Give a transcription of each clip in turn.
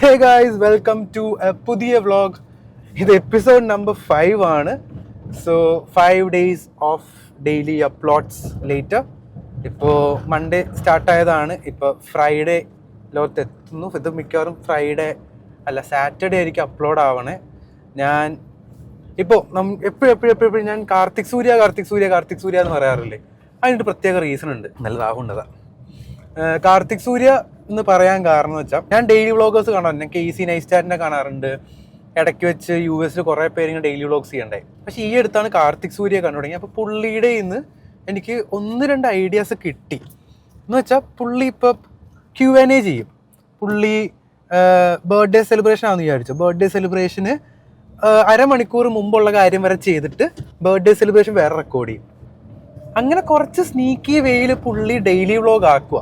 Hey guys, welcome to a പുതിയ vlog. ഇത് episode number 5 ആണ്. So 5 days of daily uploads later. ഇപ്പോൾ Monday സ്റ്റാർട്ടായതാണ്. ഇപ്പോൾ ഫ്രൈഡേ ലോകത്തെത്തുന്നു. ഇത് മിക്കവാറും ഫ്രൈഡേ അല്ല സാറ്റർഡേ ആയിരിക്കും അപ്ലോഡ് ആവണേ. ഞാൻ ഇപ്പോൾ എപ്പോഴും ഞാൻ കാർത്തിക് സൂര്യ എന്ന് പറയാറില്ലേ, അതിനൊരു പ്രത്യേക റീസൺ ഉണ്ട്. നല്ലതാവുണ്ടതാണ് കാർത്തിക് സൂര്യ എന്ന് പറയാൻ കാരണം എന്ന് വെച്ചാൽ, ഞാൻ ഡെയിലി വ്ളോഗേഴ്സ് കാണാറുണ്ട്. ഞാൻ KC നൈസ്റ്റാറ്റിനെ കാണാറുണ്ട്. ഇടയ്ക്ക് വെച്ച് US കുറേ പേര് ഡെയിലി വ്ളോഗ്സ് ചെയ്യണ്ടായി. പക്ഷേ ഈ അടുത്താണ് കാർത്തിക് സൂര്യ കണ്ടു തുടങ്ങി. അപ്പോൾ പുള്ളിയുടെ ഇന്ന് എനിക്ക് 1-2 ഐഡിയാസ് കിട്ടി. എന്ന് വെച്ചാൽ പുള്ളി ഇപ്പോൾ Q&A ചെയ്യും. പുള്ളി ബർത്ത്ഡേ സെലിബ്രേഷൻ ആണെന്ന് വിചാരിച്ചു. ബർത്ത്ഡേ സെലിബ്രേഷന് അരമണിക്കൂർ മുമ്പുള്ള കാര്യം വരെ ചെയ്തിട്ട് ബർത്ത്ഡേ സെലിബ്രേഷൻ വേറെ റെക്കോർഡ് ചെയ്യും. അങ്ങനെ കുറച്ച് സ്നീക്കി വേയിൽ പുള്ളി ഡെയിലി വ്ളോഗ് ആക്കുക.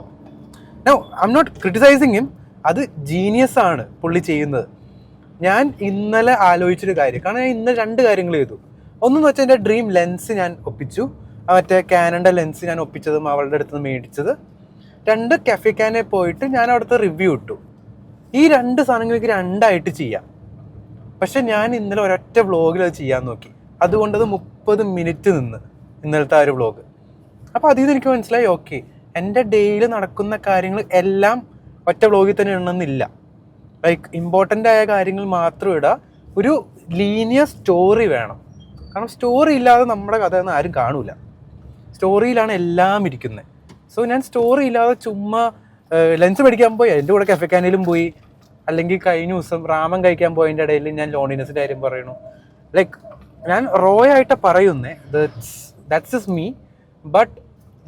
No, I'm not criticising him. അത് ജീനിയസ് ആണ് പുള്ളി ചെയ്യുന്നത്. ഞാൻ ഇന്നലെ ആലോചിച്ചൊരു കാര്യം, കാരണം ഞാൻ ഇന്നലെ 2 കാര്യങ്ങൾ ചെയ്തു. ഒന്നെന്ന് വെച്ചാൽ എൻ്റെ ഡ്രീം ലെൻസ് ഞാൻ ഒപ്പിച്ചു. മറ്റേ കാനൻ്റെ ലെൻസ് ഞാൻ ഒപ്പിച്ചതും അവളുടെ അടുത്ത് നിന്ന് മേടിച്ചത്. 2 കഫേ പോയിട്ട് ഞാൻ അവിടുത്തെ റിവ്യൂ ഇട്ടു. ഈ 2 സാധനങ്ങൾക്ക് 2 ആയിട്ട് ചെയ്യാം. പക്ഷെ ഞാൻ ഇന്നലെ ഒരൊറ്റ വ്ളോഗിൽ അത് ചെയ്യാൻ നോക്കി. അതുകൊണ്ടത് 30 മിനിറ്റ് നിന്ന് ഇന്നലത്തെ ആ ഒരു വ്ളോഗ്. അപ്പോൾ അതിൽ നിന്ന് എനിക്ക് മനസ്സിലായി, ഓക്കെ, എൻ്റെ ഡെയിലി നടക്കുന്ന കാര്യങ്ങൾ എല്ലാം ഒറ്റ വ്ളോഗിൽ തന്നെ ഇടണമെന്നില്ല. ലൈക്ക് ഇമ്പോർട്ടൻ്റ് ആയ കാര്യങ്ങൾ മാത്രം ഇടുക. ഒരു ലീനിയർ സ്റ്റോറി വേണം. കാരണം സ്റ്റോറി ഇല്ലാതെ നമ്മുടെ കഥയൊന്നും ആരും കാണൂല. സ്റ്റോറിയിലാണ് എല്ലാം ഇരിക്കുന്നത്. സോ ഞാൻ സ്റ്റോറി ഇല്ലാതെ ചുമ്മാ ലെൻസ് മേടിക്കാൻ പോയി, എൻ്റെ കൂടെ കഫേ പോയി, അല്ലെങ്കിൽ കഴിഞ്ഞ ദിവസം റാമൻ കഴിക്കാൻ പോയതിൻ്റെ ഇടയിൽ ഞാൻ ലോൺലിനെസ്സിൻ്റെ കാര്യം പറയണു. ലൈക്ക് ഞാൻ ആയിട്ട് പറയുന്നേ, that's is me, but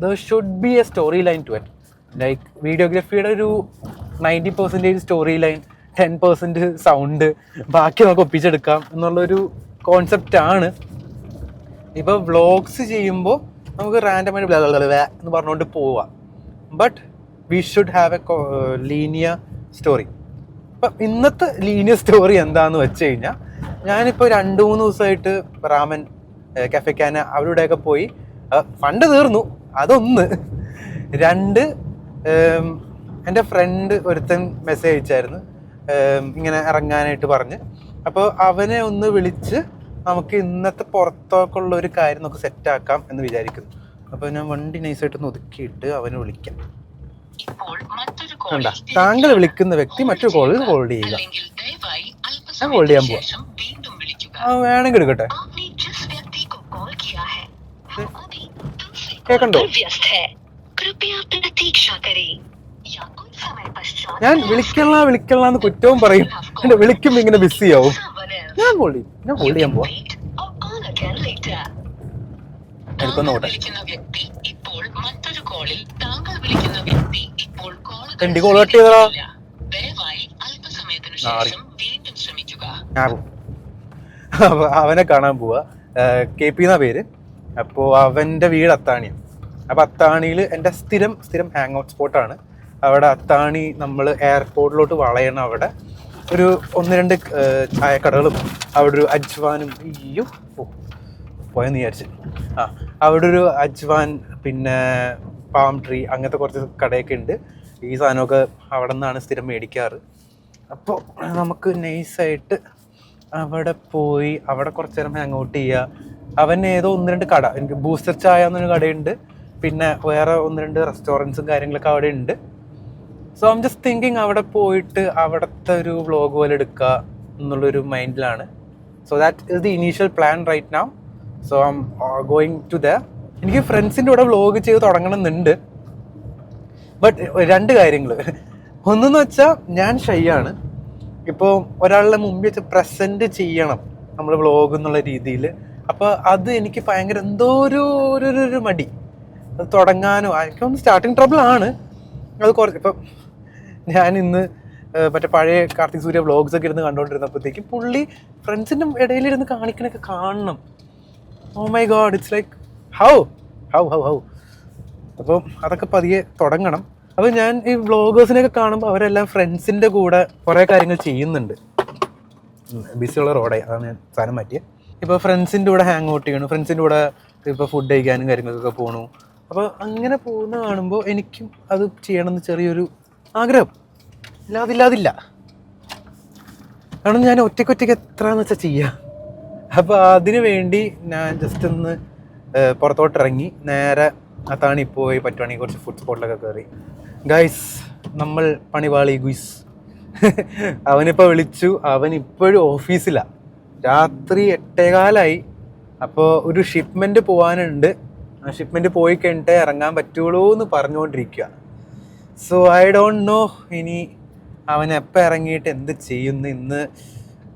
there should be a story line to it. Like വീഡിയോഗ്രാഫിയുടെ ഒരു 90% സ്റ്റോറി ലൈൻ, 10% സൗണ്ട്, ബാക്കി നമുക്ക് ഒപ്പിച്ചെടുക്കാം എന്നുള്ളൊരു കോൺസെപ്റ്റാണ്. ഇപ്പോൾ വ്ളോഗ്സ് ചെയ്യുമ്പോൾ നമുക്ക് റാൻഡമായിട്ട് എന്ന് പറഞ്ഞുകൊണ്ട് പോവാം. But we should have A linear story. അപ്പം ഇന്നത്തെ ലീനിയർ സ്റ്റോറി എന്താണെന്ന് വെച്ച് കഴിഞ്ഞാൽ, ഞാനിപ്പോൾ 2-3 ദിവസമായിട്ട് റാമൻ കഫേ അവരുടെയൊക്കെ പോയി. ഫണ്ട് തീർന്നു, അതൊന്ന്. 2, എൻ്റെ ഫ്രണ്ട് ഒരുത്തൻ മെസ്സേജ് അയച്ചായിരുന്നു ഇങ്ങനെ ഇറങ്ങാനായിട്ട് പറഞ്ഞ്. അപ്പോൾ അവനെ ഒന്ന് വിളിച്ച് നമുക്ക് ഇന്നത്തെ പുറത്തേക്കുള്ള ഒരു കാര്യം നമുക്ക് സെറ്റാക്കാം എന്ന് വിചാരിക്കുന്നു. അപ്പോൾ ഞാൻ വണ്ടി നൈസായിട്ടൊന്ന് ഒതുക്കിയിട്ട് അവനെ വിളിക്കാം. കണ്ട, താങ്കൾ വിളിക്കുന്ന വ്യക്തി മറ്റൊരു കോളിൽ ഹോൾഡ് ചെയ്യുക. ഞാൻ ഹോൾഡ് ചെയ്യാൻ പോവാ. വേണമെങ്കിൽ എടുക്കട്ടെ. കേക്കണ്ടോ? ഞാൻ വിളിക്കണമെന്ന് കുറ്റവും പറയും. വിളിക്കുമ്പോ ഇങ്ങനെ ബിസി ആവും. ഞാൻ ഹോൾഡ് ചെയ്യാൻ പോവാ. എടുക്കുന്നോട്ടെ. എന്റെ കോൾ കട്ട് ചെയ്തടാ. അവനെ കാണാൻ പോവാ. KP എന്നാ പേര്. അപ്പോൾ അവൻ്റെ വീട് അത്താണിയാണ്. അപ്പോൾ അത്താണിയിൽ എൻ്റെ സ്ഥിരം ഹാങ് ഔട്ട് സ്പോട്ടാണ്. അവിടെ അത്താണി നമ്മൾ എയർപോർട്ടിലോട്ട് വളയണം. അവിടെ ഒരു 1-2 ചായക്കടകളും, അവിടെ ഒരു അജ്വാനും, പോയെന്ന് വിചാരിച്ചു. അവിടെ ഒരു അജ്വാൻ, പിന്നെ പാം ട്രീ, അങ്ങനത്തെ കുറച്ച് കടയൊക്കെ ഉണ്ട്. ഈ സാധനമൊക്കെ അവിടെ നിന്നാണ് സ്ഥിരം മേടിക്കാറ്. അപ്പോൾ നമുക്ക് നൈസായിട്ട് അവിടെ പോയി അവിടെ കുറച്ച് നേരം ഹാങ് ഔട്ട് ചെയ്യുക. അവൻ ഏതോ 1-2 കട, എനിക്ക് ബൂസ്റ്റർ ചായ എന്നൊരു കടയുണ്ട്, പിന്നെ വേറെ 1-2 റെസ്റ്റോറൻറ്റ്സും കാര്യങ്ങളൊക്കെ അവിടെ ഉണ്ട്. So I'm just thinking അവിടെ പോയിട്ട് അവിടുത്തെ ഒരു വ്ളോഗ് പോലെ എടുക്കുക എന്നുള്ളൊരു മൈൻഡിലാണ്. So that is the initial plan right now. So I'm going to the. എനിക്ക് ഫ്രണ്ട്സിൻ്റെ കൂടെ വ്ളോഗ് ചെയ്ത് തുടങ്ങണമെന്നുണ്ട്. ബട്ട് 2 കാര്യങ്ങൾ. ഒന്നെന്ന് വെച്ചാൽ ഞാൻ ഷൈ ആണ്. ഇപ്പോൾ ഒരാളുടെ മുമ്പിൽ വെച്ച് പ്രസൻറ്റ് ചെയ്യണം നമ്മൾ വ്ളോഗ് എന്നുള്ള രീതിയിൽ. അപ്പോൾ അത് എനിക്ക് ഭയങ്കര എന്തോ ഒരു മടി. അത് തുടങ്ങാനോ എനിക്കൊന്ന് സ്റ്റാർട്ടിങ് ട്രബിൾ ആണ് അത്. ഇപ്പം ഞാൻ ഇന്ന് മറ്റേ പഴയ കാർത്തിക് സൂര്യ വ്ളോഗ്സ് ഒക്കെ ഇരുന്ന് കണ്ടുകൊണ്ടിരുന്നപ്പോഴത്തേക്കും പുള്ളി ഫ്രണ്ട്സിൻ്റെ ഇടയിലിരുന്ന് കാണിക്കണൊക്കെ കാണണം. Oh my god, it's like how. അപ്പം അതൊക്കെ പതിയെ തുടങ്ങണം. അപ്പോൾ ഞാൻ ഈ വ്ളോഗേഴ്സിനെയൊക്കെ കാണുമ്പോൾ അവരെല്ലാം ഫ്രണ്ട്സിൻ്റെ കൂടെ കുറേ കാര്യങ്ങൾ ചെയ്യുന്നുണ്ട്. ബിസിയുള്ള റോഡായി, അതാണ് ഞാൻ സാധനം മാറ്റിയത്. ഇപ്പോൾ ഫ്രണ്ട്സിൻ്റെ കൂടെ ഹാങ് ഔട്ട് ചെയ്യണം, ഫ്രണ്ട്സിൻ്റെ കൂടെ ഇപ്പോൾ ഫുഡ് കഴിക്കാനും കാര്യങ്ങൾക്കൊക്കെ പോകണു. അപ്പോൾ അങ്ങനെ പോകുന്ന കാണുമ്പോൾ എനിക്കും അത് ചെയ്യണമെന്ന് ചെറിയൊരു ആഗ്രഹം. ഇല്ലാതില്ല. കാരണം ഞാൻ ഒറ്റയ്ക്ക് എത്രയെന്ന് വെച്ചാൽ ചെയ്യാം. അപ്പോൾ അതിന് വേണ്ടി ഞാൻ ജസ്റ്റ് ഒന്ന് പുറത്തോട്ട് ഇറങ്ങി നേരെ അത്താണി പോയി പറ്റുവാണെങ്കിൽ കുറച്ച് ഫുഡ് സ്പോട്ടിലൊക്കെ കയറി. ഗൈസ്, നമ്മൾ പണിവാളി ഗുയ്സ്. അവനിപ്പോൾ വിളിച്ചു, അവൻ ഇപ്പോഴും ഓഫീസിലാണ്. രാത്രി 8:15. അപ്പോൾ ഒരു ഷിപ്മെൻറ്റ് പോകാനുണ്ട്. ആ ഷിപ്മെൻറ്റ് പോയി കഴിഞ്ഞിട്ട് ഇറങ്ങാൻ പറ്റുള്ളൂ എന്ന് പറഞ്ഞുകൊണ്ടിരിക്കുക. സോ ഐ ഡോണ്ട് നോ ഇനി അവൻ എപ്പോൾ ഇറങ്ങിയിട്ട് എന്ത് ചെയ്യുന്നു. ഇന്ന്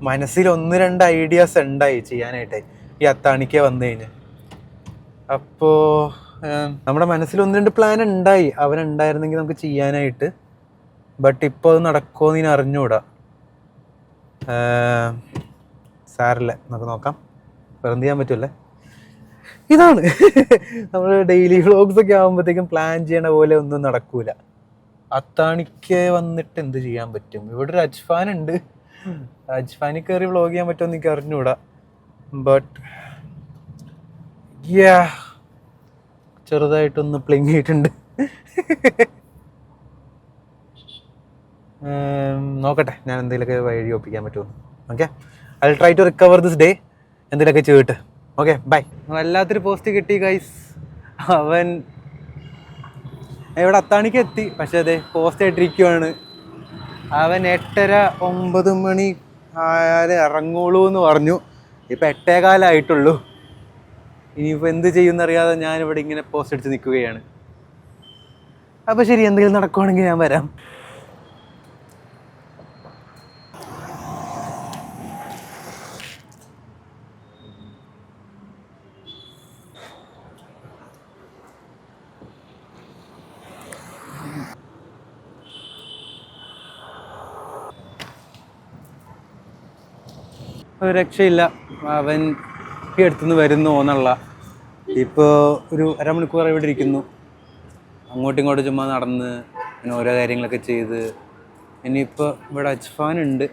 മനസ്സിൽ 1-2 ഐഡിയാസ് ഉണ്ടായി ചെയ്യാനായിട്ട് ഈ അത്താണിക്ക് വന്നു കഴിഞ്ഞ്. അപ്പോൾ നമ്മുടെ മനസ്സിൽ 1-2 പ്ലാൻ ഉണ്ടായി അവനുണ്ടായിരുന്നെങ്കിൽ നമുക്ക് ചെയ്യാനായിട്ട്. ബട്ട് ഇപ്പോൾ അത് നടക്കുമോ എന്ന് അറിഞ്ഞുകൂടാ. സാരല്ല, നമുക്ക് നോക്കാം. വേറെ എന്ത് ചെയ്യാൻ പറ്റുമല്ലേ. ഇതാണ് നമ്മൾ ഡെയിലി വ്ളോഗ്സ് ഒക്കെ ആകുമ്പോഴത്തേക്കും പ്ലാൻ ചെയ്യണ പോലെ ഒന്നും നടക്കൂല. അത്താണിക്ക് വന്നിട്ട് എന്ത് ചെയ്യാൻ പറ്റും? ഇവിടെ ഒരു അജ്ഫാൻ ഉണ്ട്. അജ്ഫാനിൽ കയറി വ്ളോഗ് ചെയ്യാൻ പറ്റുമെന്ന് എനിക്ക് അറിഞ്ഞുകൂടാ. ബട്ട് ചെറുതായിട്ടൊന്ന് പ്ലിങ്ങിയിട്ടുണ്ട്. നോക്കട്ടെ ഞാൻ എന്തെങ്കിലുമൊക്കെ വഴി ഒപ്പിക്കാൻ പറ്റുമോ. Okay, I will try to recover this day. എന്തെങ്കിലുമൊക്കെ ചെയ്തിട്ട്. Okay, bye. വല്ലാത്തൊരു പോസ്റ്റ് കിട്ടി ഗൈസ്. അവൻ ഇവിടെ അത്താണിക്ക് എത്തി, പക്ഷെ അതെ പോസ്റ്റ് ആയിട്ടിരിക്കുവാണ്. അവൻ 8:30-9 മണി ആയാലേ ഇറങ്ങുള്ളൂ എന്ന് പറഞ്ഞു. ഇപ്പം 8:15 ഇനിയിപ്പോൾ എന്ത് ചെയ്യുമെന്നറിയാതെ ഞാനിവിടെ ഇങ്ങനെ പോസ്റ്റ് അടിച്ച് നിൽക്കുകയാണ്. അപ്പോൾ ശരി, എന്തെങ്കിലും നടക്കുവാണെങ്കിൽ ഞാൻ വരാം. ഒരു രക്ഷയില്ല, അവൻ ഈ അടുത്തുനിന്ന് വരുന്നു എന്നുള്ള. ഇപ്പോൾ ഒരു അരമണിക്കൂർ ഇവിടെ ഇരിക്കുന്നു. അങ്ങോട്ടും ഇങ്ങോട്ടും ചുമ്മാ നടന്ന് പിന്നെ ഓരോ കാര്യങ്ങളൊക്കെ ചെയ്ത്. ഇനിയിപ്പോൾ ഇവിടെ അജ്ഫാൻ ഉണ്ട്.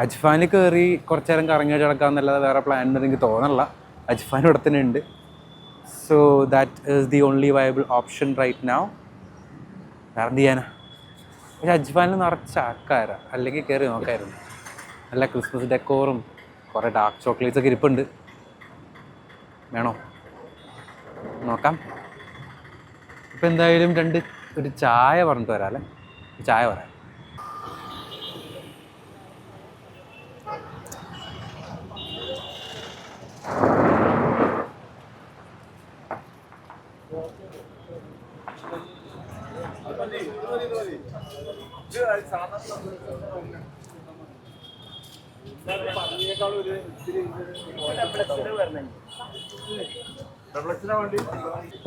അജ്ഫാനിൽ കയറി കുറച്ച് നേരം കറങ്ങി കിടക്കാമെന്നല്ലാതെ വേറെ പ്ലാൻ ഉണ്ടെന്ന് എനിക്ക് തോന്നണില്ല. അജ്ഫാൻ ഇവിടെ തന്നെ ഉണ്ട്. So that is the only viable option right now. വേറെ എന്ത് ചെയ്യാനാ? പക്ഷെ അജ്ഫാനിൽ നിറച്ച ആൾക്കാരാ, അല്ലെങ്കിൽ കയറി നോക്കായിരുന്നു. നല്ല ക്രിസ്മസ് ഡെക്കോറും കുറേ ഡാർക്ക് ചോക്ലേറ്റ്സ് ഒക്കെ ഇരിപ്പുണ്ട്. വേണോ? നോക്കാം. ഇപ്പം എന്തായാലും ഒരു ചായ പറഞ്ഞിട്ട് വരാം അല്ലേ? ചായ പറയാം.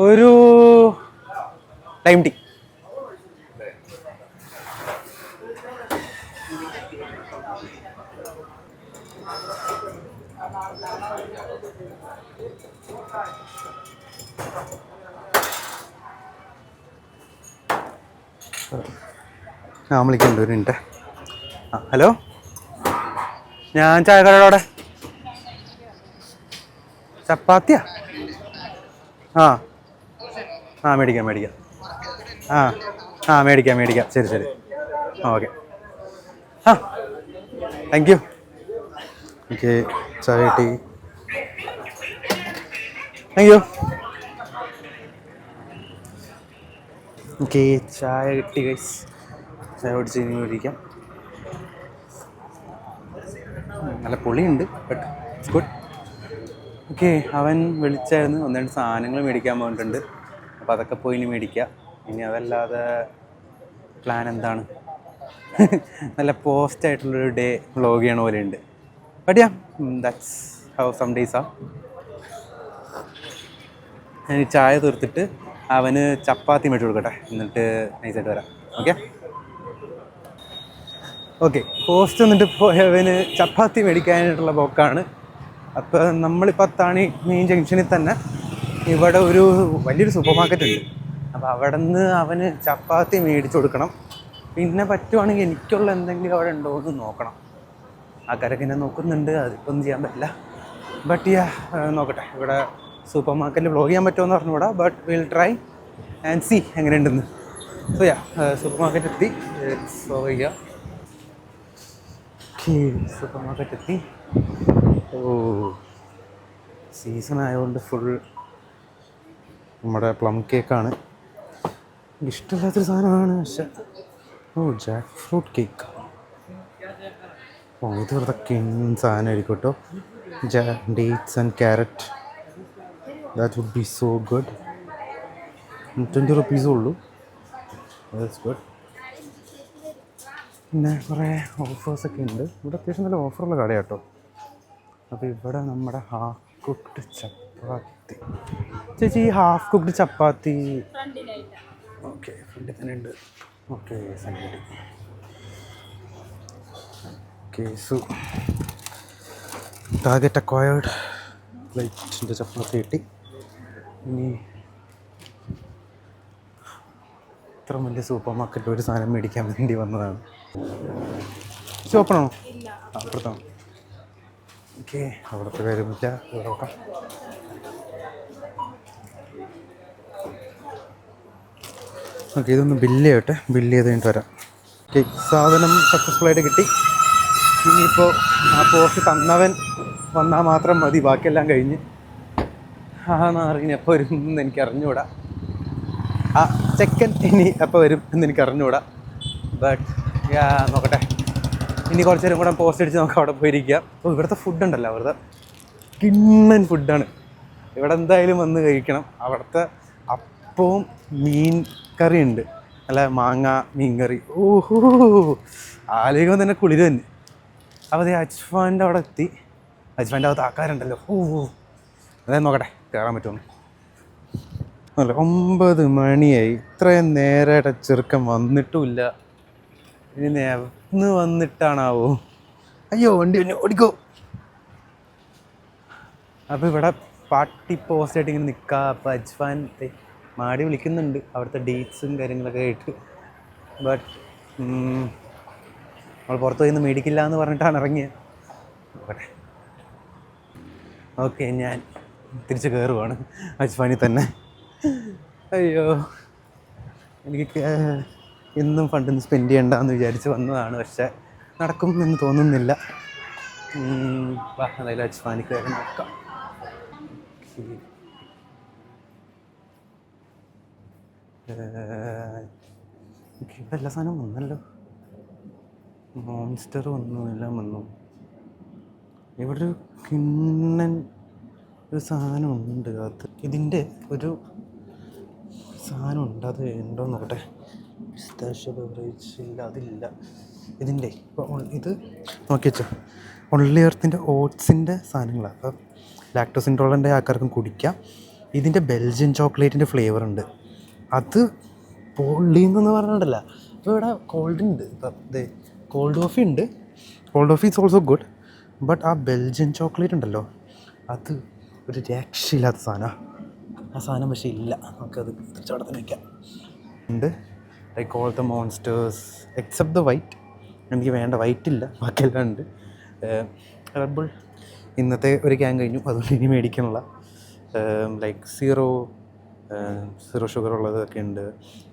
ഒരു ടൈം ടീ. വിളിക്കുന്നുണ്ട്, ഒരു മിനിറ്റ്. ഹലോ, ഞാൻ ചായക്കടയുടെ ചപ്പാത്തിയാ? മേടിക്കാം. മേടിക്കാം. ശരി. ഓക്കെ. Thank you. ഓക്കെ, ചായ കിട്ടി. Thank you. ഓക്കെ, ചായ കിട്ടി ഗൈസ്. ചായ കുടിച്ച് ഇനി മേടിക്കാം. നല്ല പുളിയുണ്ട്, ബട്ട് ഇറ്റ്സ് ഗുഡ്. ഓക്കെ, അവൻ വിളിച്ചായിരുന്നു. 1-2 സാധനങ്ങൾ മേടിക്കാൻ പോയിട്ടുണ്ട്. അപ്പോൾ അതൊക്കെ പോയി ഇനി മേടിക്കാം. ഇനി അതല്ലാതെ പ്ലാൻ എന്താണ്? നല്ല പോസ്റ്റായിട്ടുള്ളൊരു ഡേ വ്ളോഗ് ചെയ്യണ പോലെ ഉണ്ട്. But that's how some days ആ. ഞാൻ ഈ ചായ തീർത്തിട്ട് അവന് ചപ്പാത്തി മേടിച്ച് കൊടുക്കട്ടെ, എന്നിട്ട് നൈസായിട്ട് വരാം. ഓക്കെ, പോസ്റ്റ് വന്നിട്ട് പോയവന് ചപ്പാത്തി മേടിക്കാനായിട്ടുള്ള പോക്കാണ്. അപ്പോൾ നമ്മളിപ്പോൾ അത്താണി മെയിൻ ജംഗ്ഷനിൽ തന്നെ ഇവിടെ ഒരു വലിയൊരു സൂപ്പർ മാർക്കറ്റ് ഉണ്ട്. അപ്പോൾ അവിടെ നിന്ന് അവന് ചപ്പാത്തി മേടിച്ച് കൊടുക്കണം. പിന്നെ പറ്റുവാണെങ്കിൽ എനിക്കുള്ള എന്തെങ്കിലും അവിടെ ഉണ്ടോ എന്ന് നോക്കണം. ആൾക്കാരൊക്കെ എന്നെ നോക്കുന്നുണ്ട്, അതിപ്പോൾ ഒന്നും ചെയ്യാൻ പറ്റില്ല. ബട്ട് നോക്കട്ടെ. ഇവിടെ സൂപ്പർ മാർക്കറ്റിൽ വ്ളോഗ് ചെയ്യാൻ പറ്റുമോ എന്ന് പറഞ്ഞുകൂടാ. But will try and see എങ്ങനെയുണ്ടെന്ന്. സോ സൂപ്പർ മാർക്കറ്റ് എത്തി. സോ സൂപ്പർ മാർക്കറ്റ് എത്തി. ഓ, സീസൺ ആയതുകൊണ്ട് ഫുൾ നമ്മുടെ പ്ലം കേക്കാണ്. ഇഷ്ടമില്ലാത്തൊരു സാധനമാണ് പക്ഷെ. Oh, jackfruit cake. Oh, ഇത് വെറുതെ സാധനമായിരിക്കും കേട്ടോ. Dates and carrot. That would be so good. 20 റുപ്പീസേ ഉള്ളൂ. That's good. പിന്നെ കുറേ ഓഫേഴ്സൊക്കെ ഉണ്ട് ഇവിടെ. അത്യാവശ്യം നല്ല ഓഫറുള്ള കടയാണ് കേട്ടോ. അപ്പോൾ ഇവിടെ നമ്മുടെ ഹാഫ് കുക്ക്ഡ് ചപ്പാത്തി. ചേച്ചി, ഈ ഹാഫ് കുക്ക്ഡ് ചപ്പാത്തി ഓക്കെ ഫ്രണ്ടിൽ തന്നെ ഉണ്ട്. ഓക്കെ, സൈഡിൽ. Okay, so target acquired. ലൈറ്റിൻ്റെ ചപ്പാത്തി കിട്ടി. ഇനി ഇത്ര വലിയ സൂപ്പർ മാർക്കറ്റിൽ ഒരു സാധനം മേടിക്കാൻ വേണ്ടി വന്നതാണ്. ഓപ്പണാണോ? അപ്പുറത്താണോ? ഓക്കെ, അവിടുത്തെ കാര്യമില്ല. നോക്കാം. ഓക്കെ, ഇതൊന്ന് ബില്ല് ചെയ്യട്ടെ. ബില്ല് ചെയ്ത് കഴിഞ്ഞിട്ട് വരാം. ഓക്കെ, സാധനം സക്സസ്ഫുള്ളായിട്ട് കിട്ടി. ഇനിയിപ്പോൾ ആ പോസ്റ്റ് തന്നവൻ വന്നാൽ മാത്രം മതി, ബാക്കിയെല്ലാം കഴിഞ്ഞ്. അറിഞ്ഞ് എപ്പോൾ വരും എന്ന് എനിക്ക് അറിഞ്ഞുകൂടാ. ആ ചെക്കൻ ഇനി എപ്പോൾ വരും എന്ന് എനിക്ക് അറിഞ്ഞുകൂടാ. ബട്ട് നോക്കട്ടെ, ഇനി കുറച്ച് നേരം കൂടെ പോസ്റ്റ് അടിച്ച് നമുക്ക് അവിടെ പോയിരിക്കാം. അപ്പോൾ ഇവിടുത്തെ ഫുഡുണ്ടല്ലോ, അവിടുത്തെ കിണ്ണൻ ഫുഡാണ്. ഇവിടെ എന്തായാലും വന്ന് കഴിക്കണം. അവിടുത്തെ അപ്പവും മീൻ കറി ഉണ്ട്, അല്ല മാങ്ങ മീൻ കറി. ഓഹോ, ആലോചിക്കുമ്പോൾ തന്നെ കുളിര് തന്നെ. അപ്പോൾ അതേ അജ്ഫാൻ്റെ അവിടെ എത്തി. അജ്ഫാൻ്റെ അകത്ത് ആൾക്കാരുണ്ടല്ലോ. അതായത് നോക്കട്ടെ കയറാൻ പറ്റുമെന്ന്. അല്ല, 9 മണിയായി. ഇത്രയും നേരമായിട്ട് ചെറുക്കൻ വന്നിട്ടുമില്ല. ഇനി നേർന്ന് വന്നിട്ടാണാവോ? അയ്യോ, വണ്ടി പിന്നെ ഓടിക്കോ. അപ്പോൾ ഇവിടെ പാർട്ടി പോസ്റ്റായിട്ട് ഇങ്ങനെ നിൽക്കുക. അപ്പോൾ അജ്ഫാൻ മാടി വിളിക്കുന്നുണ്ട് അവിടുത്തെ ഡേറ്റ്സും കാര്യങ്ങളൊക്കെ ആയിട്ട്. ബട്ട് നമ്മൾ പുറത്ത് പോയി മേടിക്കില്ല എന്ന് പറഞ്ഞിട്ടാണ് ഇറങ്ങിയത്. നോക്കട്ടെ. ഓക്കെ, ഞാൻ തിരിച്ച് കയറുവാണ് അജ്ഫാനിൽ തന്നെ. അയ്യോ, എനിക്ക് എന്നും ഫണ്ടൊന്നും സ്പെൻഡ് ചെയ്യണ്ടെന്ന് വിചാരിച്ച് വന്നതാണ്, പക്ഷേ നടക്കും എന്ന് തോന്നുന്നില്ല. എന്തായാലും അജ്ഫാനിൽ കയറി നോക്കാം. ഇവിടെ എല്ലാ സാധനവും വന്നല്ലോ. മോൺസ്റ്റർ വന്നു, എല്ലാം വന്നു. ഇവിടെ ഒരു കിണ്ണൻ ഒരു സാധനം ഉണ്ട്. അത് ഇതിൻ്റെ ഒരു സാധനമുണ്ട്. അത് ഉണ്ടോ നോക്കട്ടെ. പിസ്താഷ്യോ ബെവറേജ് ഇല്ല, അതില്ല. ഇതിൻ്റെ ഇപ്പോൾ ഇത് നോക്കി വെച്ചോ, ഒൺലി എർത്തിൻ്റെ ഓട്സിൻ്റെ സാധനങ്ങളാണ്. അപ്പം ലാക്ടോസ് ഇൻടോളറൻ്റ് ആൾക്കാർക്കും കുടിക്കാം. ഇതിൻ്റെ ബെൽജിയൻ ചോക്ലേറ്റിൻ്റെ ഫ്ലേവർ ഉണ്ട്. അത് പൊള്ളിയെന്ന് പറഞ്ഞിട്ടല്ല. ഇപ്പോൾ ഇവിടെ കോൾഡ് ഉണ്ട്. ഇപ്പം ഇത് കോൾഡ് കോഫി ഉണ്ട്. Cold coffee is also good. But ആ ബെൽജിയൻ ചോക്ലേറ്റ് ഉണ്ടല്ലോ, അത് ഒരു രക്ഷയില്ലാത്ത സാധനമാണ്. ആ സാധനം പക്ഷേ ഇല്ല. നമുക്കത് തിരിച്ചവിടെ തന്നെ വയ്ക്കാം. ഉണ്ട് like all the monsters except the white. എനിക്ക് വേണ്ട വൈറ്റ് ഇല്ല, ബാക്കിയെല്ലാം ഉണ്ട്. റെഡ് ബുൾ ഇന്നത്തെ ഒരു ക്യാൻ കഴിഞ്ഞു, അതുകൊണ്ട് ഇനി മേടിക്കാനുള്ള ലൈക്ക് സീറോ ഷുഗർ ഉള്ളതൊക്കെ ഉണ്ട്.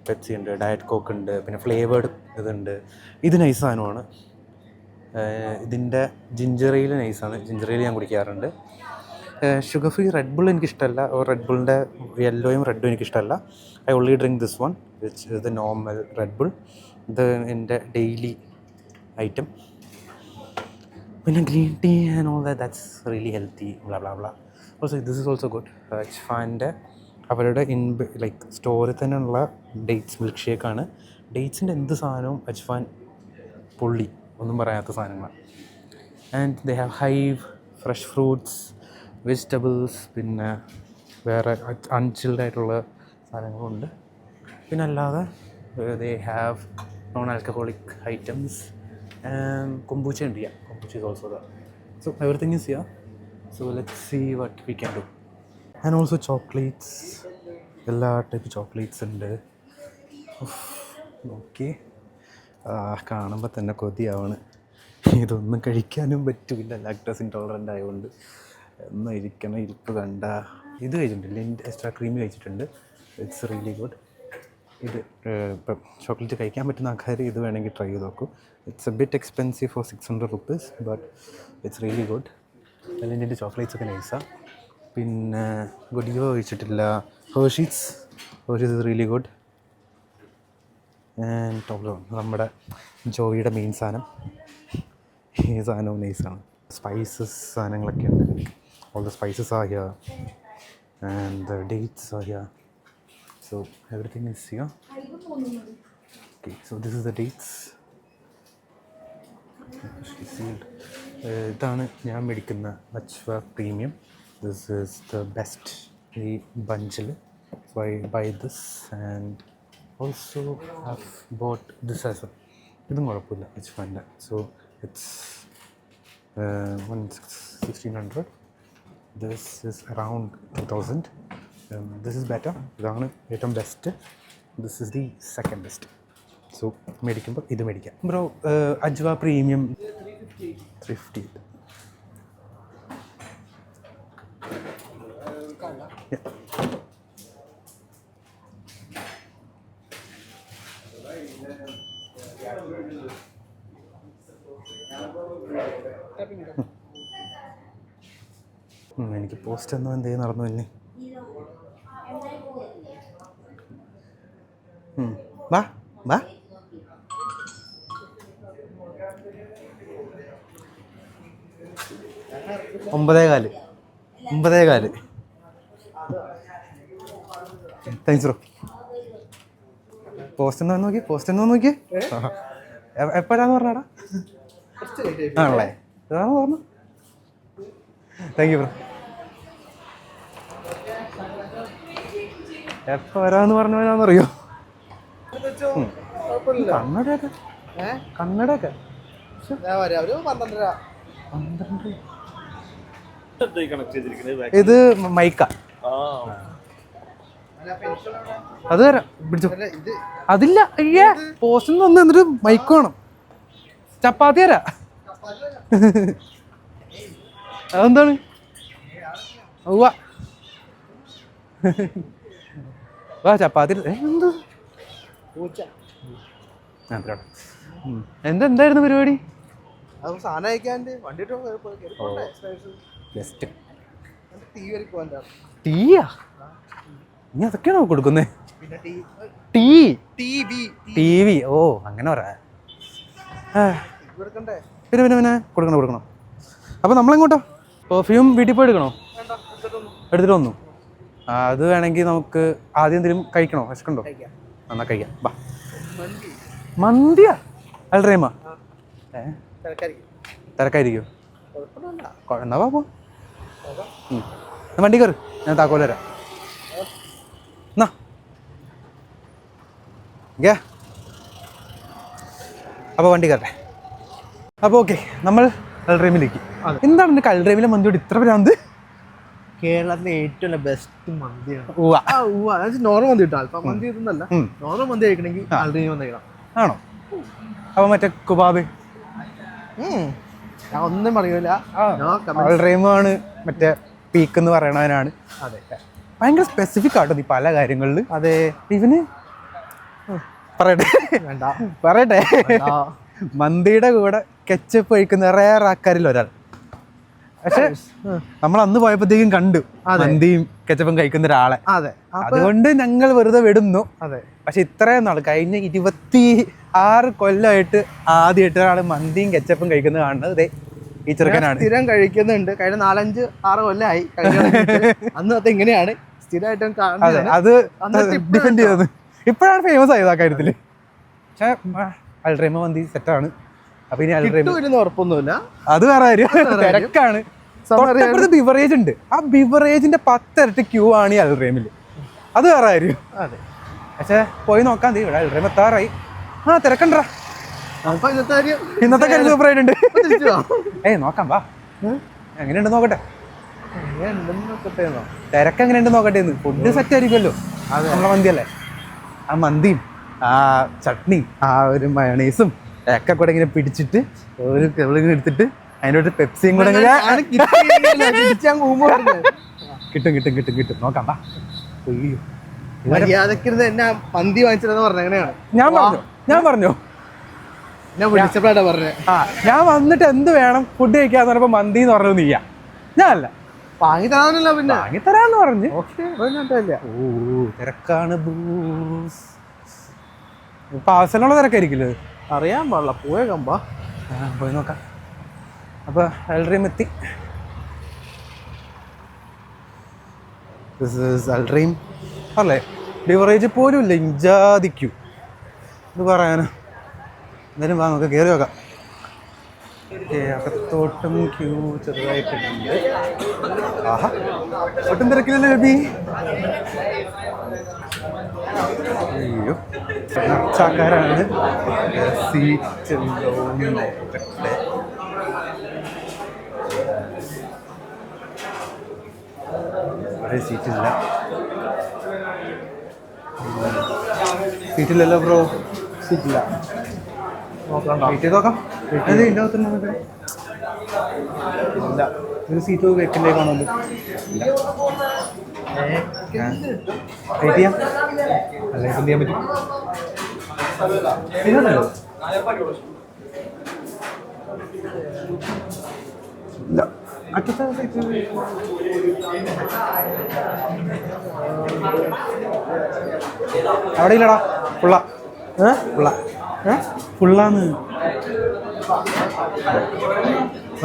പെപ്സി ഉണ്ട്, ഡയറ്റ് കോക്ക് ഉണ്ട്, പിന്നെ ഫ്ലേവേർഡ് ഇതുണ്ട്. ഇത് നൈസ് സാധനമാണ്. ഇതിൻ്റെ ജിഞ്ചർ എയിൽ നൈസാണ്. ജിഞ്ചർ എയിൽ ഞാൻ കുടിക്കാറുണ്ട്. ഷുഗർ ഫ്രീ റെഡ് ബുൾ എനിക്കിഷ്ടമല്ല. റെഡ് ബുളിൻ്റെ യെല്ലോയും റെഡും എനിക്കിഷ്ടമല്ല. I only drink this one which is the normal Red Bull. ഇത് എൻ്റെ ഡെയിലി ഐറ്റം. പിന്നെ green tea and all that's really healthy. Blah blah blah. Also this is also good. അജ്ഫാൻ്റെ അവരുടെ ലൈക്ക് സ്റ്റോറിൽ തന്നെയുള്ള ഡേറ്റ്സ് മിൽക്ക് ഷേക്കാണ്. ഡേറ്റ്സിൻ്റെ എന്ത് സാധനവും അജ്ഫാൻ പൊള്ളി, ഒന്നും പറയാത്ത സാധനങ്ങളാണ്. And they have hive, fresh fruits, vegetables, പിന്നെ വേറെ അൺചിൽഡായിട്ടുള്ള സാധനങ്ങളുണ്ട്. പിന്നെ അല്ലാതെ they have non alcoholic items. Kombucha ഉണ്ട്. Kombucha is also there. So everything is here. So let's see what we can do. And also chocolates, എല്ലാ type chocolates ഉണ്ട്. Okay, കാണുമ്പോൾ തന്നെ കൊതിയാവാണ്. ഇതൊന്നും കഴിക്കാനും പറ്റില്ല, ലാക്ടോസ് ഇൻടോളറൻ്റ് ആയതുകൊണ്ട്. ഒന്നും ഇരിക്കണം, ഇരിപ്പ് കണ്ട. ഇത് കഴിച്ചിട്ടുണ്ട്, ലിൻഡ് എക്സ്ട്രാ ക്രീം കഴിച്ചിട്ടുണ്ട്. It's really good. ഇത് ഇപ്പം ചോക്ലേറ്റ് കഴിക്കാൻ പറ്റുന്ന ആൾക്കാർ ഇത് വേണമെങ്കിൽ ട്രൈ ചെയ്ത് നോക്കൂ. It's a bit expensive for 600 rupees, but it's really good. അതിൻ്റെ ചോക്ലേറ്റ്സ് ഒക്കെ നൈസാണ്. പിന്നെ ഗുഡിയോ കഴിച്ചിട്ടില്ല. ഹേർഷീസ് ഇസ് റിയലി ഗുഡ്. ആൻഡ് ടോബ്ലോൺ നമ്മുടെ ജോയിയുടെ മെയിൻ സാധനം. ഈ സാധനവും നൈസാണ്. സ്പൈസസ് സാധനങ്ങളൊക്കെ ഉണ്ട്. All the spices are here and the dates are here, so everything is here. Okay, so this is the dates. ഇതാണ് ഞാൻ മേടിക്കുന്ന Ajwa premium. This is the best ഈ ബഞ്ചിൽ. So I buy this and also have bought this as well. ഇതും കുഴപ്പമില്ല അജ്വൻ്റെ. So it's 1600. This is around 2000. This is better. ഇതാണ് ഏറ്റവും best. This is the second best. So മേടിക്കുമ്പോൾ ഇത് മേടിക്കാം. Bro Ajwa premium 350. എനിക്ക് പോസ്റ്റ് ഒന്നും എന്തേ നടന്നു തന്നെ. വാ വാ. ഒമ്പതേ കാല്. Thanks bro. പോസ്റ്റ് എന്താ നോക്കിയേ. എപ്പോഴാന്ന് പറഞ്ഞാടാ? ആണല്ലേ, ഇതാണെന്ന് പറഞ്ഞു. Thank you bro. എപ്പോൾ വരാമെന്ന് പറഞ്ഞവരാന്നറിയോ? കണ്ണടയൊക്കെ ഇത് മൈക്ക. അത് തരാം, പിടിച്ചോ. അതില്ല, അയ്യേ പോസ്റ്റിൽ നിന്ന് എന്നിട്ട് മൈക്ക് വേണം. ചപ്പാത്തി തരാ. അതെന്താണ്? വാ ചപ്പാത്തി. എന്തായിരുന്നു പരിപാടി? ടീയാ? നീ അതൊക്കെയാണോ കൊടുക്കുന്നേ? T V. ഓ അങ്ങനെ പറയാ. പിന്നെ കൊടുക്കണം. അപ്പോൾ നമ്മളെങ്ങോട്ടോ? പെർഫ്യൂം വീട്ടിൽ പോയി എടുക്കണോ? എടുത്തിട്ട് വന്നു. അത് വേണമെങ്കിൽ നമുക്ക് ആദ്യം എന്തെങ്കിലും കഴിക്കണോ? വിശക്കുണ്ടോ? എന്നാ കഴിക്കാം. ബാ. മന്തിയാ? അൽറേമ തിരക്കായിരിക്കും. എന്നാ പോ. വണ്ടി കയറി, ഞാൻ താക്കോല് തരാം. എന്നാ അപ്പോൾ വണ്ടി കയറട്ടെ. അപ്പോൾ ഓക്കെ, നമ്മൾ അൽറേമിലേക്ക്. എന്താണ് എൻ്റെ അൽറേമിലെ മന്തിയോട് ഇത്ര ഭ്രാന്ത്? കേരളത്തിലെ ഏറ്റവും ബെസ്റ്റ് മന്തിയാണ്. നോർമൽ മന്തി കിട്ടും, അല്പം മന്തി കിട്ടുന്നല്ല. നോർമൽ മന്തി കഴിക്കണമെങ്കിൽ അൽറേമി വന്ന് കഴിക്കണം. ആണോ? അപ്പോൾ മറ്റേ കുബാബ് ഞാൻ ഒന്നും പറയൂല. അൽറേമാണ് മറ്റേ പീക്ക് എന്ന് പറയണവനാണ്. അതെ, ഭയങ്കര സ്പെസിഫിക് ആട്ടോ നീ പല കാര്യങ്ങളിൽ. അതെ, ഇവന് പറയട്ടെ മന്തിയുടെ കൂടെ കെച്ചപ്പ് കഴിക്കുന്ന റേർ ആൾക്കാരിൽ ഒരാൾ. പക്ഷെ നമ്മൾ അന്ന് പോയപ്പോഴത്തേക്കും കണ്ടു മന്തിയും കെച്ചപ്പും കഴിക്കുന്ന ഒരാളെ. അതെ, അതുകൊണ്ട് ഞങ്ങൾ വെറുതെ വിടുന്നു. അതെ, പക്ഷെ ഇത്രയും നാൾ കഴിഞ്ഞ 26 കൊല്ലമായിട്ട് ആദ്യമായിട്ട് ഒരാൾ മന്തിയും കെച്ചപ്പും കഴിക്കുന്നത് കാണുന്നത് ഈ ചെറുക്കനാണ്. സ്ഥിരം കഴിക്കുന്നുണ്ട്. കഴിഞ്ഞ 4-5-6 കൊല്ലമായി. അന്ന് അത് ഇങ്ങനെയാണ് സ്ഥിരമായിട്ടും. അത് ഡിപെൻഡ് ചെയ്തത് ഇപ്പോഴാണ് ഫേമസ് ആയത് ആ കാര്യത്തില്. പക്ഷെ അൽറേമ മന്തി സെറ്റാണ്. അപ്പൊ ഇനി അൽറേമ ഉറപ്പൊന്നുമില്ല, അത് വേറെ കാര്യം. തിരക്കാണ്. ബിവറേജ് ഉണ്ട്, ആ ബിവറേജിന്റെ 10 ഇരട്ടി ക്യൂ ആണ് ഈ അൽറേമില്. അത് വേറെ കാര്യം. അതെ, പക്ഷെ പോയി നോക്കാൻ ഇവിടെ അൽറേമ എത്താറായി. ആ തിരക്കണ്ട. ഇന്നത്തെ കാര്യം സൂപ്പർ ആയിട്ടുണ്ട്. നോക്കാം, വാ. എങ്ങനെയുണ്ട് നോക്കട്ടെ. തിരക്ക് എങ്ങനെയുണ്ട് നോക്കട്ടെ. ഫുഡ് സെറ്റ് ആയിരിക്കുമല്ലോ, നമ്മളെ മന്തിയല്ലേ. ആ മന്തിയും ആ ചട്നിയും ആ ഒരു മയണൈസും ഒക്കെ കൂടെ ഇങ്ങനെ പിടിച്ചിട്ട് ഒരു ഇങ്ങനെ എടുത്തിട്ട് അതിൻ്റെ ഒരു പെപ്സിയും കൂടെ കിട്ടും. നോക്കാം, വാ. മര്യാദക്ക് എന്നെ മന്തി വാങ്ങിച്ചിരുന്ന പറഞ്ഞ എങ്ങനെയാണ്? ഞാൻ പറഞ്ഞു ഞാൻ വിളിച്ചപ്പോഴാണ് പറഞ്ഞത്. ഞാൻ വന്നിട്ട് എന്ത് വേണം ഫുഡ് കഴിക്കാന്ന് പറഞ്ഞപ്പോ മന്തി എന്ന് പറഞ്ഞത് നീയാ, ഞാനല്ല. വാങ്ങി തരാനല്ല, പിന്നെ വാങ്ങി തരാന്ന് പറഞ്ഞു. തിരക്കാണ്, പാഴ്സലുള്ള തിരക്കായിരിക്കില്ല, അറിയാൻ പാടില്ല. പോയേക്കാ, പോയി നോക്കാം. അപ്പൊ അൽഡ്രീം എത്തി. അൽഡ്രീം അല്ലേ, ഡിവറേജ് പോലും ഇല്ല, ഇഞ്ചാതിക്കൂ. ഇത് പറയാനോ, എന്തായാലും വാ നമുക്ക് കയറി നോക്കാം. അകത്തോട്ടും ക്യൂ ചെറുതായിട്ടുണ്ട്. ആഹാ, ഒട്ടും തിരക്കില്ലല്ലോ ബേബി. അയ്യോ, ചാക്കാരാണ്. സീറ്റ് ഉണ്ടോന്ന് നോക്കട്ടെ. സീറ്റില്ല, സീറ്റില്ലല്ലോ ബ്രോ. സീറ്റില്ല, വെയിറ്റ് ചെയ്ത് നോക്കാം. ഇല്ല, ഒരു സീറ്റ് വെക്കണ്ടേ കാണുമല്ലോ. വെയിറ്റ് ചെയ്യാം, അല്ലെ എന്ത് ചെയ്യാൻ പറ്റും. ഇല്ലല്ലോ, ഇല്ല, അറ്റത്തെ സീറ്റ് അവിടെ ഇല്ലടാ, ഫുള്ളാ. ഫുള്ളാന്ന്.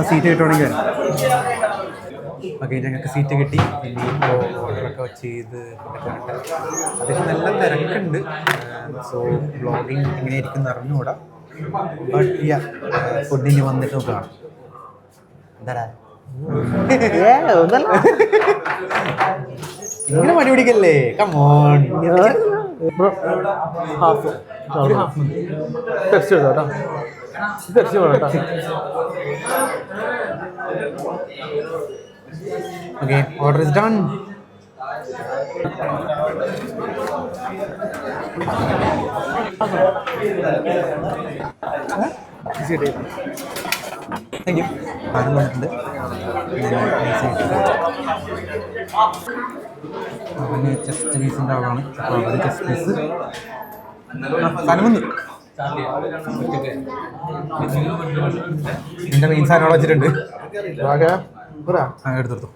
സീറ്റ് കിട്ടുവാണെങ്കിൽ ഓക്കെ, ഞങ്ങൾക്ക് സീറ്റ് കിട്ടി. ഇനിയിപ്പോൾ ഓർഡറൊക്കെ ചെയ്ത് അത്യാവശ്യം നല്ല തിരക്കുണ്ട്. സോ വ്ളോഗിങ് എങ്ങനെയായിരിക്കും എന്ന് അറിഞ്ഞുകൂടാ. ബട്ട് യാ, ഫുഡിന് വന്നിട്ട് നോക്കാം. എന്താടാ ഇങ്ങനെ മടി പിടിക്കല്ലേ, come on. Okay, order is done. Thank you. സാധനം വന്നിട്ടുണ്ട്. അവന് ചെസ്റ്റ് പീസിൻ്റെ ആളാണ്, അപ്പോൾ അവര് ചെസ്റ്റ് പീസ് സാധനം വന്നു. നിന്റെ മെയിൻ സാധനം അവിടെ വെച്ചിട്ടുണ്ട്, എടുത്തെടുത്തു.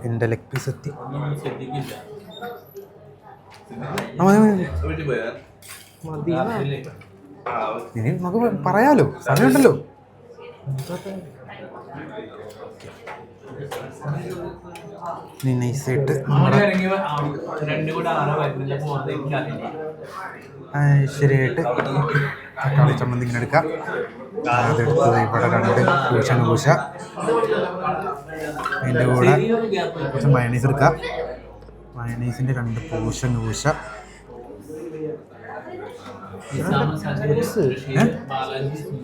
എൻ്റെ ലെഗ് പീസ് എത്തി. ഇനി നമുക്ക് പറയാലോ, സമയമുണ്ടല്ലോ. നൈസായിട്ട് ശരിയായിട്ട് തക്കാളി ചമ്മന്തി ഇങ്ങനെ എടുക്കാം. അതെടുത്ത് ഇവിടെ 2 പൂശ പൂശ. അതിൻ്റെ കൂടെ കുറച്ച് മയണൈസ് എടുക്കാം. മയണൈസിൻ്റെ 2 പൂശ പൂശ.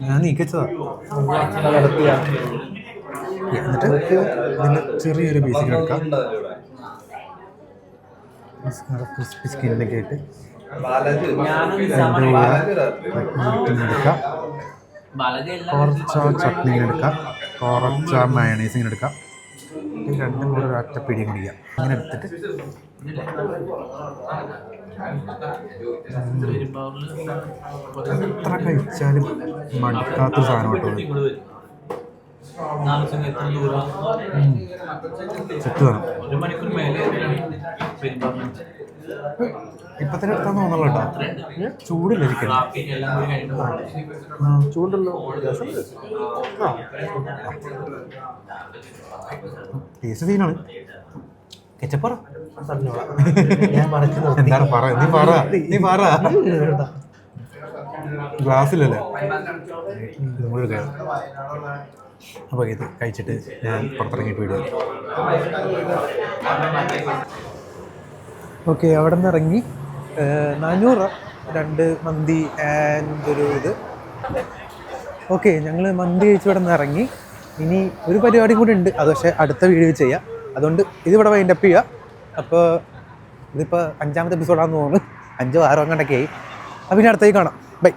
ഞാൻ നീക്കച്ചതാ. എന്നിട്ട് ഇതിൻ്റെ ചെറിയൊരു പീസിന് എടുക്കാം. ക്രിസ്പി സ്കിന്നൊക്കെ ആയിട്ട് അതിൻ്റെ കൂടെ എടുക്കാം. കുറച്ച് ചട്നി എടുക്കാം, കുറച്ച് മയണൈസ് എടുക്കാം. ഇത് രണ്ടും കൂടെ ഒരൊറ്റ പിടി കുടിക്കാം. ഇങ്ങനെ എടുത്തിട്ട് എത്ര കഴിച്ചാലും മടുക്കാത്തൊരു സാധനം കേട്ടോ. സെറ്റ് വേണം. ഇപ്പൊ തന്നെ എടുത്താന്ന് തോന്നല്ലോ കേട്ടോ. ചൂടില്ല ചിക്കൻ, ചൂടുണ്ടല്ലോ. ടേസ്റ്റ് സീനാണ്. കെച്ചപ്പറ എന്താണ് പറ, നീ പറ. ഗ്ലാസ്സിലല്ലേ. അപ്പോൾ ഇത് കഴിച്ചിട്ട് ഞാൻ പുറത്തിറങ്ങിയിട്ട് വിടുക. ഓക്കെ, അവിടെ നിന്ന് ഇറങ്ങി 400 2 മന്തി ആൻഡ് ഒരു ഇത്. ഓക്കെ, ഞങ്ങൾ മന്തി കഴിച്ച് ഇവിടെ നിന്ന് ഇറങ്ങി. ഇനി ഒരു പരിപാടി കൂടി ഉണ്ട്, അത് പക്ഷേ അടുത്ത വീഡിയോ ചെയ്യാം. അതുകൊണ്ട് ഇതിവിടെ വൈൻഡപ്പ് ചെയ്യുക. അപ്പോൾ ഇതിപ്പോൾ 5ാമത്തെ എപ്പിസോഡാണെന്ന് തോന്നുന്നു. 5 6 അങ്ങോട്ടൊക്കെ ആയി. അപ്പോൾ ഇനി അടുത്തേക്ക് കാണാം. ബൈ.